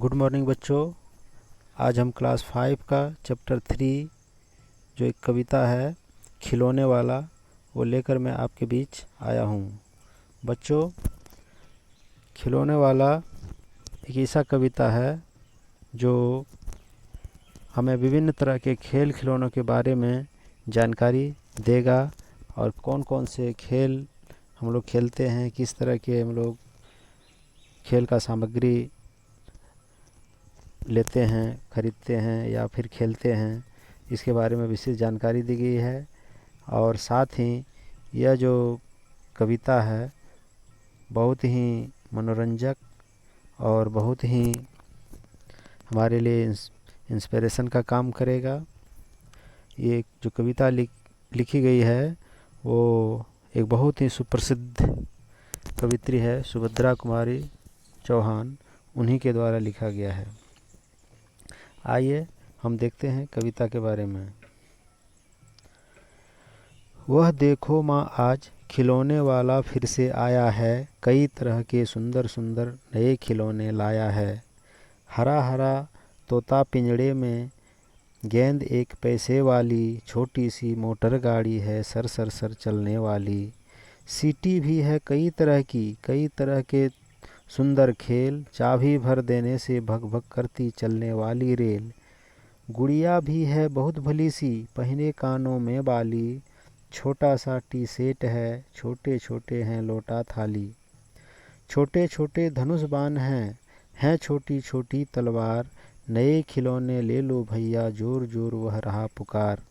Good morning बच्चों। आज हम क्लास 5 का चैप्टर 3 जो एक कविता है खिलौने वाला वो लेकर मैं आपके बीच आया हूँ। बच्चों, खिलौने वाला एक ऐसा कविता है जो हमें विभिन्न तरह के खेल खिलौनों के बारे में जानकारी देगा और कौन कौन से खेल हम लोग खेलते हैं, किस तरह के हम लोग खेल का सामग्री लेते हैं, खरीदते हैं या फिर खेलते हैं, इसके बारे में विशेष जानकारी दी गई है। और साथ ही यह जो कविता है बहुत ही मनोरंजक और बहुत ही हमारे लिए इंस्पिरेशन का काम करेगा। ये जो कविता लिखी गई है वो एक बहुत ही सुप्रसिद्ध कवित्री है, सुभद्रा कुमारी चौहान, उन्हीं के द्वारा लिखा गया है। आइए हम देखते हैं कविता के बारे में। वह देखो माँ आज खिलौने वाला फिर से आया है, कई तरह के सुंदर सुंदर नए खिलौने लाया है। हरा हरा तोता पिंजड़े में, गेंद एक पैसे वाली, छोटी सी मोटर गाड़ी है सर सर सर चलने वाली। सीटी भी है कई तरह की, कई तरह के सुंदर खेल, चाबी भर देने से भग भग करती चलने वाली रेल। गुड़िया भी है बहुत भली सी, पहने कानों में बाली, छोटा सा टी सेट है, छोटे छोटे हैं लोटा थाली। छोटे छोटे धनुष बाण हैं छोटी छोटी तलवार, नए खिलौने ले लो भैया, जोर जोर वह रहा पुकार।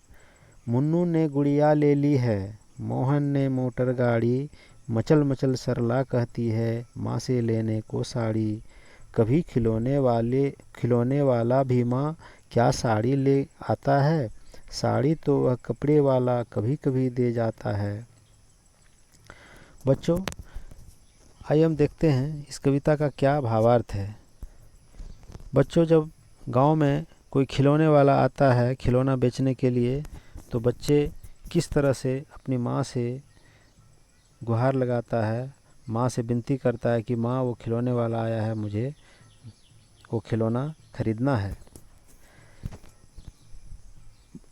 मुन्नू ने गुड़िया ले ली है, मोहन ने मोटर गाड़ी, मचल मचल सरला कहती है माँ से लेने को साड़ी। कभी खिलौने वाला भी माँ क्या साड़ी ले आता है, साड़ी तो वह कपड़े वाला कभी कभी दे जाता है। बच्चों, आइए हम देखते हैं इस कविता का क्या भावार्थ है। बच्चों, जब गांव में कोई खिलौने वाला आता है खिलौना बेचने के लिए, तो बच्चे किस तरह से अपनी माँ से गुहार लगाता है, माँ से विनती करता है कि माँ वो खिलौने वाला आया है, मुझे वो खिलौना खरीदना है।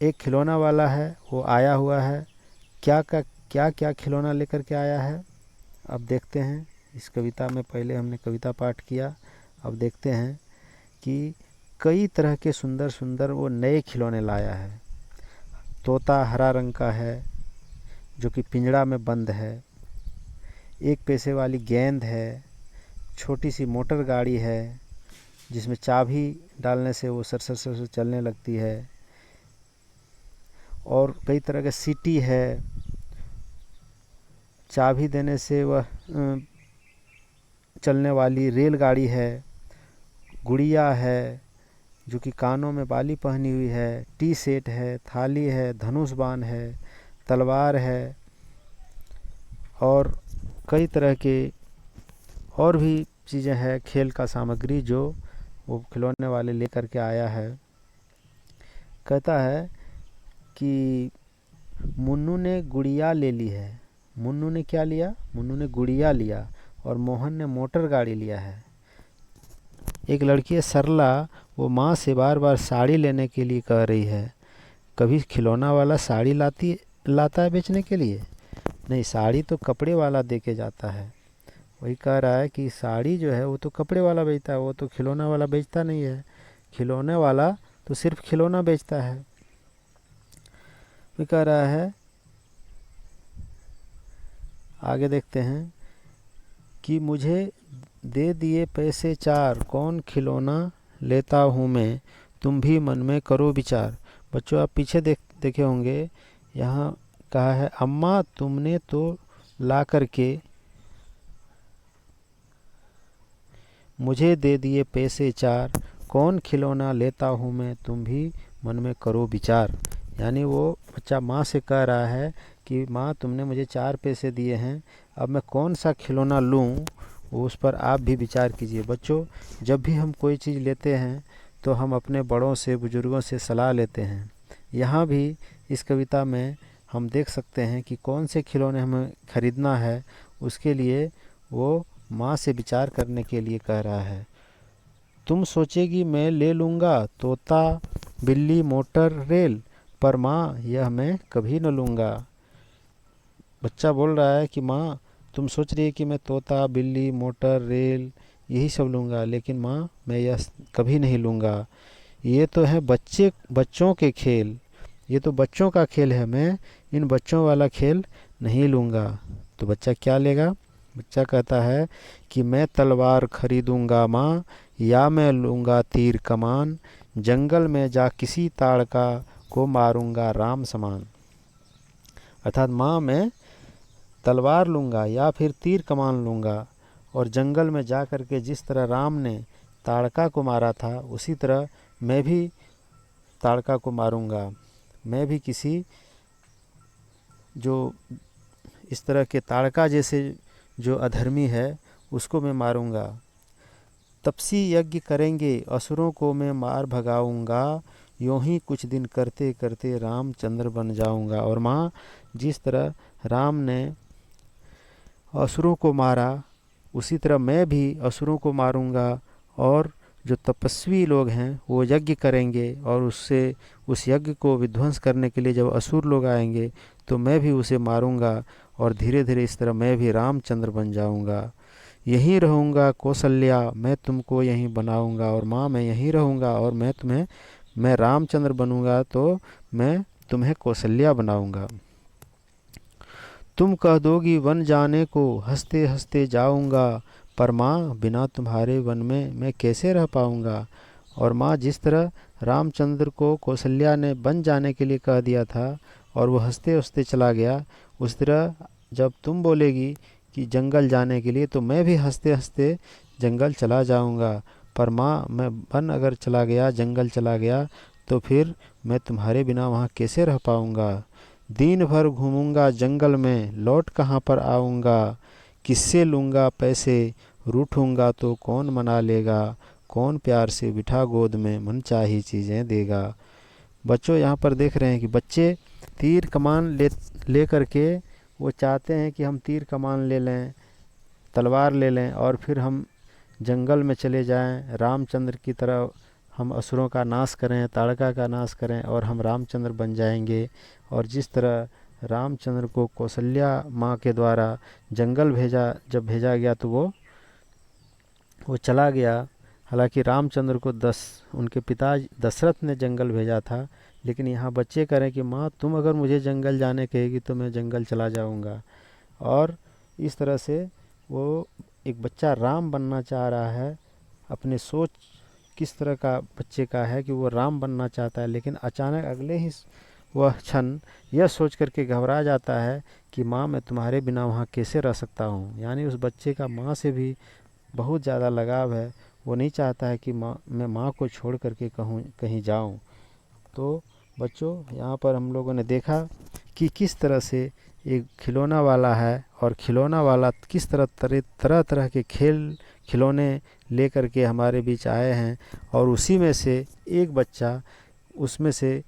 एक खिलौना वाला है, वो आया हुआ है, क्या क्या खिलौना लेकर के आया है अब देखते हैं इस कविता में। पहले हमने कविता पाठ किया, अब देखते हैं कि कई तरह के सुंदर सुंदर वो नए खिलौने लाया है। तोता हरा रंग का है जो कि पिंजड़ा में बंद है, एक पैसे वाली गेंद है, छोटी सी मोटर गाड़ी है जिसमें चाबी डालने से वो सर सर सर चलने लगती है, और कई तरह के सीटी है, चाबी देने से वह चलने वाली रेलगाड़ी है। गुड़िया है जो कि कानों में बाली पहनी हुई है, टी सेट है, थाली है, धनुष बाण है, तलवार है, और कई तरह के और भी चीज़ें हैं, खेल का सामग्री जो वो खिलौने वाले लेकर के आया है। कहता है कि मुन्नू ने गुड़िया ले ली है। मुन्नू ने क्या लिया? मुन्नू ने गुड़िया लिया, और मोहन ने मोटर गाड़ी लिया है। एक लड़की है सरला, वो माँ से बार बार साड़ी लेने के लिए कह रही है। कभी खिलौना वाला साड़ी लाता है बेचने के लिए? नहीं, साड़ी तो कपड़े वाला दे के जाता है। वही कह रहा है कि साड़ी जो है वो तो कपड़े वाला बेचता है, वो तो खिलौना वाला बेचता नहीं है। खिलौने वाला तो सिर्फ खिलौना बेचता है। वही कह रहा है, आगे देखते हैं कि मुझे दे दिए पैसे चार, कौन खिलौना लेता हूँ मैं, तुम भी मन में करो विचार। बच्चों, आप पीछे देखे होंगे, यहाँ कहा है अम्मा तुमने तो ला करके मुझे दे दिए पैसे चार, कौन खिलौना लेता हूँ मैं, तुम भी मन में करो विचार। यानी वो बच्चा माँ से कह रहा है कि माँ तुमने मुझे 4 पैसे दिए हैं, अब मैं कौन सा खिलौना लूँ, उस पर आप भी विचार कीजिए। बच्चों, जब भी हम कोई चीज़ लेते हैं तो हम अपने बड़ों से, बुजुर्गों से सलाह लेते हैं। यहाँ भी इस कविता में हम देख सकते हैं कि कौन से खिलौने हमें खरीदना है, उसके लिए वो माँ से विचार करने के लिए कह रहा है। तुम सोचेगी मैं ले लूँगा तोता बिल्ली मोटर रेल, पर माँ यह मैं कभी न लूँगा। बच्चा बोल रहा है कि माँ तुम सोच रही है कि मैं तोता बिल्ली मोटर रेल यही सब लूँगा, लेकिन माँ मैं यह कभी नहीं लूँगा। ये तो है बच्चों के खेल, ये तो बच्चों का खेल है, मैं इन बच्चों वाला खेल नहीं लूँगा। तो बच्चा क्या लेगा? बच्चा कहता है कि मैं तलवार खरीदूंगा माँ, या मैं लूँगा तीर कमान, जंगल में जा किसी ताड़का को मारूंगा राम समान। अर्थात माँ मैं तलवार लूँगा या फिर तीर कमान लूँगा, और जंगल में जा कर के जिस तरह राम ने ताड़का को मारा था उसी तरह मैं भी ताड़का को मारूंगा। मैं भी किसी जो इस तरह के ताड़का जैसे जो अधर्मी है उसको मैं मारूंगा। तपसी यज्ञ करेंगे असुरों को मैं मार भगाऊंगा, यूं ही कुछ दिन करते करते रामचंद्र बन जाऊंगा। और माँ जिस तरह राम ने असुरों को मारा उसी तरह मैं भी असुरों को मारूंगा, और जो तपस्वी लोग हैं वो यज्ञ करेंगे और उससे उस यज्ञ को विध्वंस करने के लिए जब असुर लोग आएंगे तो मैं भी उसे मारूंगा, और धीरे धीरे इस तरह मैं भी रामचंद्र बन जाऊंगा। यहीं रहूंगा कौशल्या मैं तुमको यहीं बनाऊंगा, और माँ मैं यहीं रहूंगा और मैं रामचंद्र बनूंगा तो मैं तुम्हें कौशल्या बनाऊंगा। तुम कह दोगी वन जाने को हंसते हंसते जाऊंगा, पर माँ बिना तुम्हारे वन में मैं कैसे रह पाऊंगा। और माँ जिस तरह रामचंद्र को कौशल्या ने वन जाने के लिए कह दिया था और वो हंसते हंसते चला गया, उस तरह जब तुम बोलेगी कि जंगल जाने के लिए तो मैं भी हंसते हंसते जंगल चला जाऊंगा। पर माँ मैं वन अगर चला गया जंगल चला गया तो फिर मैं तुम्हारे बिना वहाँ कैसे रह पाऊंगा। दिन भर घूमूंगा जंगल में लौट कहाँ पर आऊंगा, किससे लूँगा पैसे रूठूंगा तो कौन मना लेगा, कौन प्यार से बिठा गोद में मनचाही चीज़ें देगा। बच्चों यहाँ पर देख रहे हैं कि बच्चे तीर कमान ले करके वो चाहते हैं कि हम तीर कमान ले लें तलवार ले लें और फिर हम जंगल में चले जाएं, रामचंद्र की तरह हम असुरों का नाश करें ताड़का का नाश करें और हम रामचंद्र बन जाएंगे। और जिस तरह रामचंद्र को कौशल्या माँ के द्वारा जंगल जब भेजा गया तो वो चला गया। हालांकि रामचंद्र को उनके पिता दशरथ ने जंगल भेजा था, लेकिन यहाँ बच्चे कह रहे हैं कि माँ तुम अगर मुझे जंगल जाने कहेगी तो मैं जंगल चला जाऊँगा। और इस तरह से वो एक बच्चा राम बनना चाह रहा है। अपने सोच किस तरह का बच्चे का है कि वो राम बनना चाहता है, लेकिन अचानक अगले ही वह क्षण यह सोच करके घबरा जाता है कि माँ मैं तुम्हारे बिना वहाँ कैसे रह सकता हूँ। यानी उस बच्चे का माँ से भी बहुत ज़्यादा लगाव है, वो नहीं चाहता है कि मैं माँ को छोड़ करके कहीं जाऊँ। तो बच्चों यहाँ पर हम लोगों ने देखा कि किस तरह से एक खिलौना वाला है और खिलौना वाला किस तरह तरह के खिलौने ले करके हमारे बीच आए हैं, और उसी में से एक बच्चा उसमें से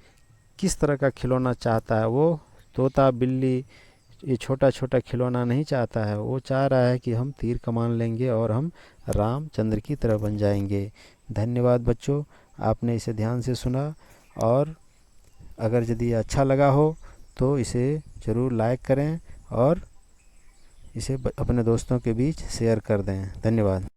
किस तरह का खिलौना चाहता है। वो तोता बिल्ली ये छोटा छोटा खिलौना नहीं चाहता है, वो चाह रहा है कि हम तीर कमान लेंगे और हम रामचंद्र की तरह बन जाएंगे। धन्यवाद बच्चों, आपने इसे ध्यान से सुना, और अगर यदि अच्छा लगा हो तो इसे ज़रूर लाइक करें और इसे अपने दोस्तों के बीच शेयर कर दें। धन्यवाद।